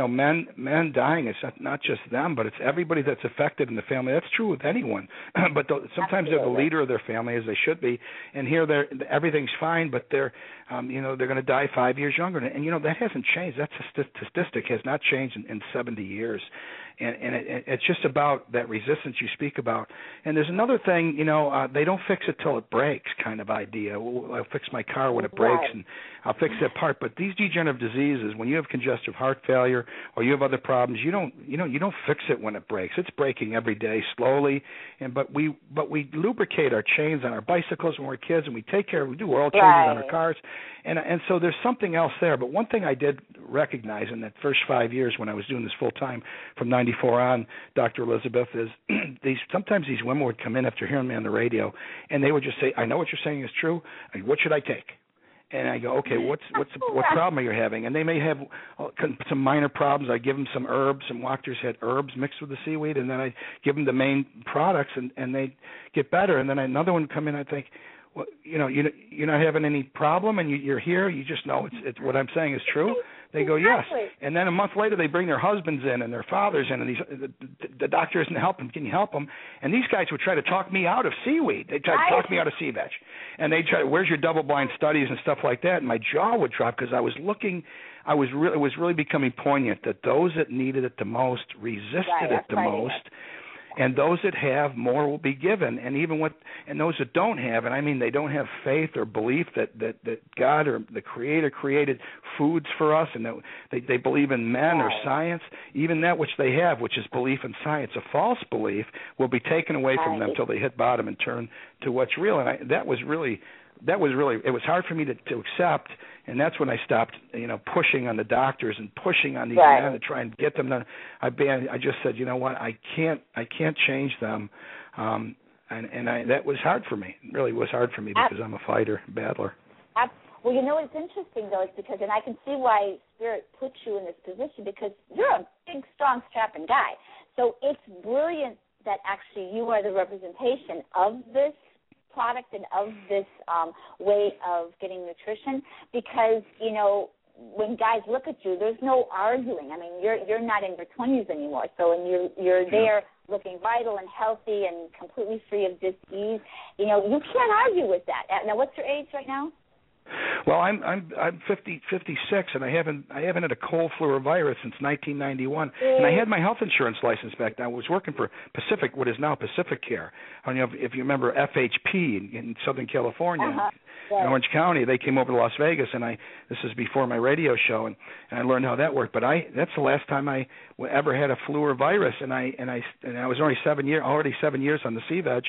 men dying. It's not just them, but it's everybody that's affected in the family. That's true with anyone, but sometimes they're the leader of their family, as they should be. And here, everything's fine, but they're going to die 5 years younger, and that hasn't changed. That statistic has not changed in 70 years. And it's just about that resistance you speak about. And there's another thing, they don't fix it till it breaks kind of idea. I'll fix my car when it breaks, and I'll fix that part. But these degenerative diseases, when you have congestive heart failure or you have other problems, you don't fix it when it breaks. It's breaking every day slowly. But we lubricate our chains on our bicycles when we're kids, and we do oil changes on our cars. And so there's something else there. But one thing I did recognize in that first 5 years when I was doing this full time from 94 on, Dr. Elizabeth, is sometimes these women would come in after hearing me on the radio, and they would just say, "I know what you're saying is true. What should I take?" And I go, "Okay, what problem are you having?" And they may have some minor problems. I give them some herbs. Some doctors had herbs mixed with the seaweed, and then I give them the main products, and they get better. And then another one would come in, I think, well, you're not having any problem, and you're here. You just know it's what I'm saying is true. They go, yes. And then a month later, they bring their husbands in and their fathers in, and the doctor isn't helping. Can you help them? And these guys would try to talk me out of seaweed. They try to talk me out of sea veg. And they try, where's your double-blind studies and stuff like that? And my jaw would drop because I was looking. It was really becoming poignant that those that needed it the most resisted it the most. And those that have, more will be given. And and those that don't have, and I mean they don't have faith or belief that God or the Creator created foods for us, and that they believe in men or science, even that which they have, which is belief in science, a false belief, will be taken away from them until they hit bottom and turn to what's real. And that was really, it was hard for me to accept, and that's when I stopped, pushing on the doctors and pushing on these men to try and get them to. I just said, you know what, I can't change them, and that was hard for me. It really was hard for me because I'm a fighter, battler. Well, it's interesting though, it's because, and I can see why Spirit put you in this position, because you're a big, strong, strapping guy. So it's brilliant that actually you are the representation of this product and of this way of getting nutrition, because when guys look at you, there's no arguing. I mean, you're not in your 20s anymore, so and you're there looking vital and healthy and completely free of disease. You can't argue with that. Now, what's your age right now? Well, I'm 56, and I haven't had a cold, flu, or virus since 1991. And I had my health insurance license back then. I was working for Pacific, what is now Pacific Care. I don't know if you remember FHP in Southern California, in Orange County. They came over to Las Vegas, and this is before my radio show, and I learned how that worked. But that's the last time I ever had a flu or virus, and I was already 7 years on the Sea Veg.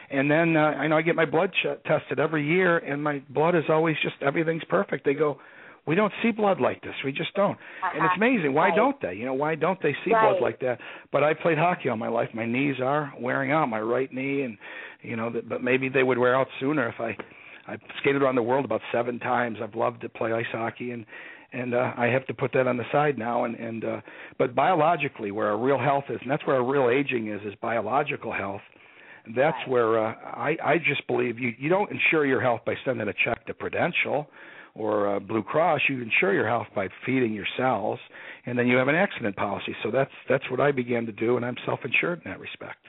And then I know I get my blood tested every year, and my blood is always just, everything's perfect. They go, we don't see blood like this. We just don't. And it's amazing. Why don't they? Why don't they see blood like that? But I played hockey all my life. My knees are wearing out, my right knee, and, but maybe they would wear out sooner if I skated around the world about 7 times. I've loved to play ice hockey, and I have to put that on the side now. But biologically, where our real health is, and that's where our real aging is biological health. That's where I just believe you don't insure your health by sending a check to Prudential or Blue Cross. You insure your health by feeding your cells, and then you have an accident policy. So that's what I began to do, and I'm self-insured in that respect.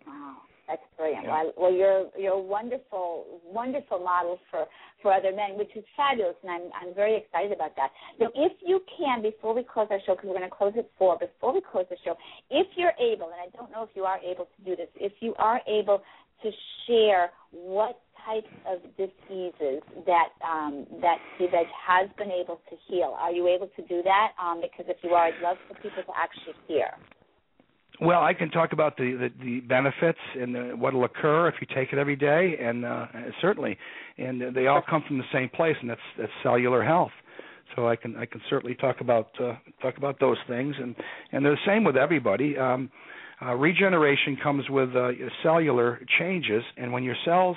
Wow, that's brilliant. Yeah. Well, you're a wonderful model for other men, which is fabulous, and I'm very excited about that. Now, if you can, before we close our show, because we're going to close at 4, before we close the show, if you're able, and I don't know if you are able to do this, if you are able to share what types of diseases that Sea Veg has been able to heal, are you able to do that? Because if you are, I'd love for people to actually hear. Well, I can talk about the benefits and what will occur if you take it every day, and certainly, and they all come from the same place, and that's cellular health. So I can certainly talk about those things, and they're the same with everybody. Regeneration comes with cellular changes, and when your cells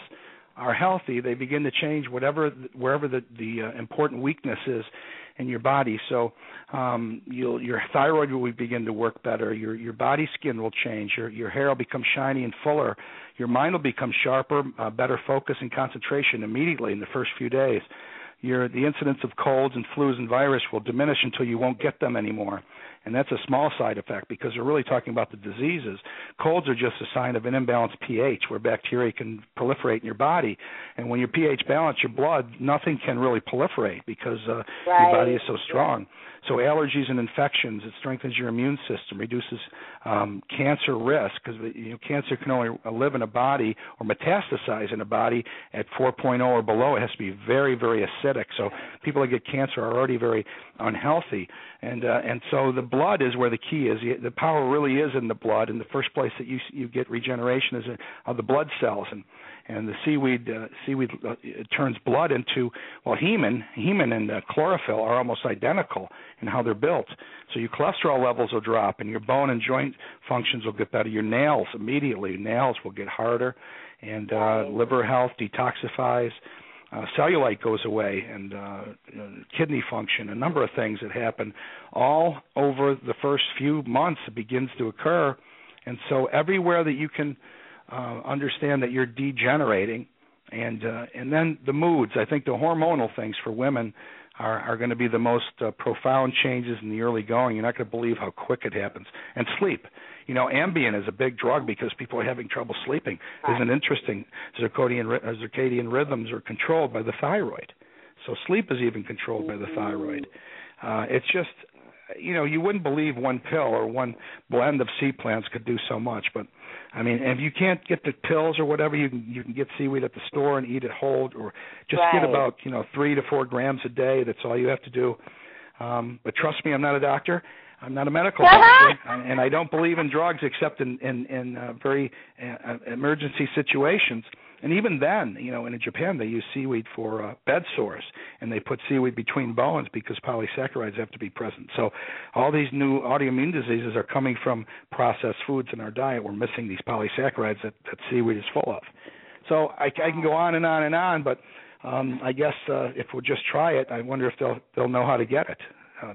are healthy, they begin to change wherever the important weakness is in your body. So your thyroid will begin to work better. Your body skin will change. Your hair will become shiny and fuller. Your mind will become sharper, better focus and concentration immediately in the first few days. The incidence of colds and flus and virus will diminish until you won't get them anymore. And that's a small side effect because we're really talking about the diseases. Colds are just a sign of an imbalanced pH where bacteria can proliferate in your body. And when your pH balanced, your blood, nothing can really proliferate because your body is so strong. So allergies and infections, it strengthens your immune system, reduces cancer risk because cancer can only live in a body or metastasize in a body at 4.0 or below. It has to be very, very acidic. So people that get cancer are already very unhealthy. And so the blood is where the key is. The power really is in the blood, and the first place that you get regeneration is of the blood cells. And the seaweed turns blood into, hemin and chlorophyll are almost identical in how they're built. So your cholesterol levels will drop, and your bone and joint functions will get better. Your nails will get harder, and liver health detoxifies. Cellulite goes away, and kidney function, a number of things that happen all over the first few months. It begins to occur, and so everywhere that you can understand that you're degenerating, and then the moods. I think the hormonal things for women are going to be the most profound changes in the early going. You're not going to believe how quick it happens. And sleep. Ambien is a big drug because people are having trouble sleeping. Isn't it interesting? Circadian rhythms are controlled by the thyroid. So sleep is even controlled by the thyroid. It's just, you wouldn't believe one pill or one blend of sea plants could do so much. But I mean, if you can't get the pills or whatever, you can get seaweed at the store and eat it whole, or just get about 3 to 4 grams a day. That's all you have to do. But trust me, I'm not a doctor. I'm not a medical doctor, and I don't believe in drugs except in very emergency situations. And even then, in Japan, they use seaweed for bed sores, and they put seaweed between bones because polysaccharides have to be present. So all these new autoimmune diseases are coming from processed foods in our diet. We're missing these polysaccharides that seaweed is full of. So I can go on and on and on, but I guess if we'll just try it, I wonder if they'll know how to get it.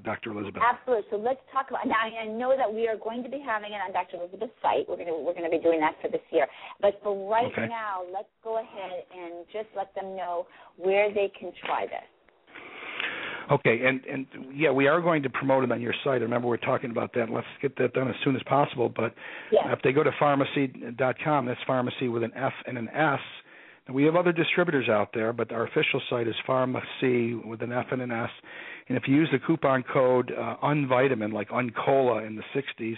Dr. Elizabeth. Absolutely. So let's talk about. Now I know that we are going to be having it on Dr. Elizabeth's site. We're going to be doing that for this year. But for right now, let's go ahead and just let them know where they can try this. Okay, and we are going to promote it on your site. Remember, we're talking about that. Let's get that done as soon as possible. But if they go to FarmaSea.com, that's pharmacy with an F and an S. And we have other distributors out there, but our official site is FarmaSea with an F and an S. And if you use the coupon code UNVitamin, like Uncola in the 60s,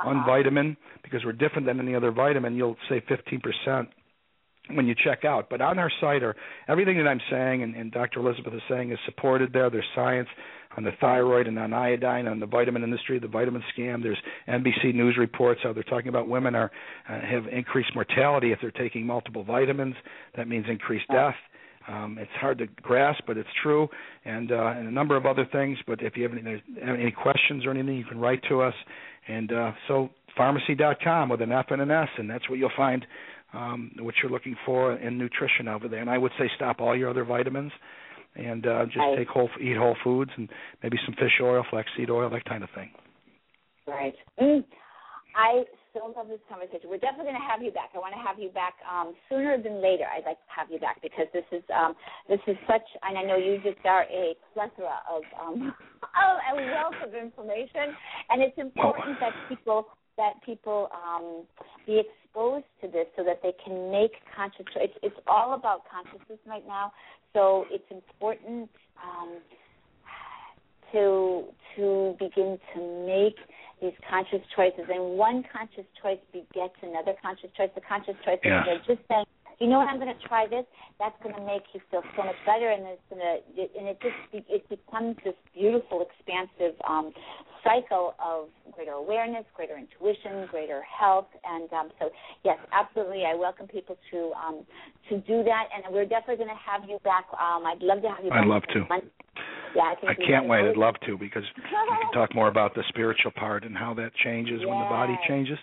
UNVitamin, because we're different than any other vitamin, you'll save 15% when you check out. But on our site, everything that I'm saying and Dr. Elizabeth is saying is supported there. There's science on the thyroid and on iodine, on the vitamin industry, the vitamin scam. There's NBC News reports how they're talking about women have increased mortality if they're taking multiple vitamins. That means increased death. It's hard to grasp, but it's true, and a number of other things. But if you have any questions or anything, you can write to us. And so pharmacy.com with an F and an S, and that's what you'll find what you're looking for in nutrition over there. And I would say stop all your other vitamins and just eat whole foods and maybe some fish oil, flaxseed oil, that kind of thing. Right. I so love this conversation. We're definitely going to have you back. I want to have you back sooner than later. I'd like to have you back because this is such, and I know you just are a plethora of a wealth of information, and it's important that people be exposed to this so that they can make conscious choices. It's all about consciousness right now, so it's important to begin to make these conscious choices, and one conscious choice begets another conscious choice. The conscious choice is just saying, you know what, I'm going to try this. That's going to make you feel so much better, and it becomes this beautiful, expansive cycle of greater awareness, greater intuition, greater health, and so yes, absolutely, I welcome people to do that, and we're definitely going to have you back. I'd love to have you back. I'd love to. Yeah, I can't wait. I'd love to because we can talk more about the spiritual part and how that changes when the body changes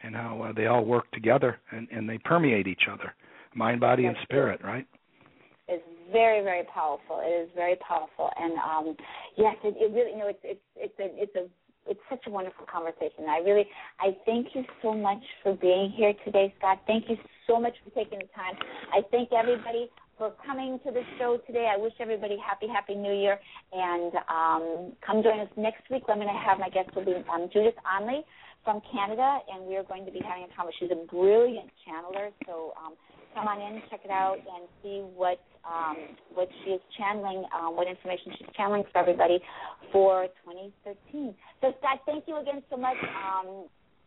and how they all work together and they permeate each other, mind, body, and spirit, right? It's very, very powerful. It is very powerful. And, yes, it really, it's such a wonderful conversation. I thank you so much for being here today, Scott. Thank you so much for taking the time. I thank everybody for coming to the show today. I wish everybody happy New Year. And come join us next week. I'm going to have my guest will be Judith Onley from Canada, and we are going to be having a conversation. She's a brilliant channeler, so come on in, check it out, and see what she is channeling, what information she's channeling for everybody for 2013. So, Scott, thank you again so much.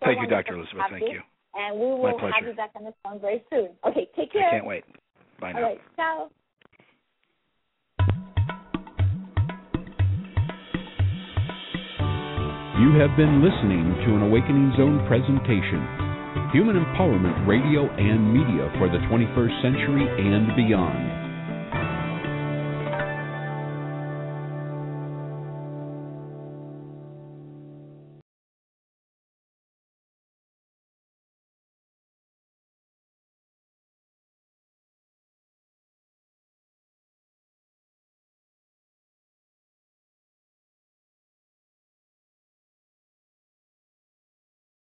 Thank you, Dr. Elizabeth. Thank you. And we will have you back on the phone very soon. Okay, take care. I can't wait. Bye now. All right, ciao. You have been listening to an Awakening Zone presentation. Human Empowerment Radio and Media for the 21st Century and Beyond.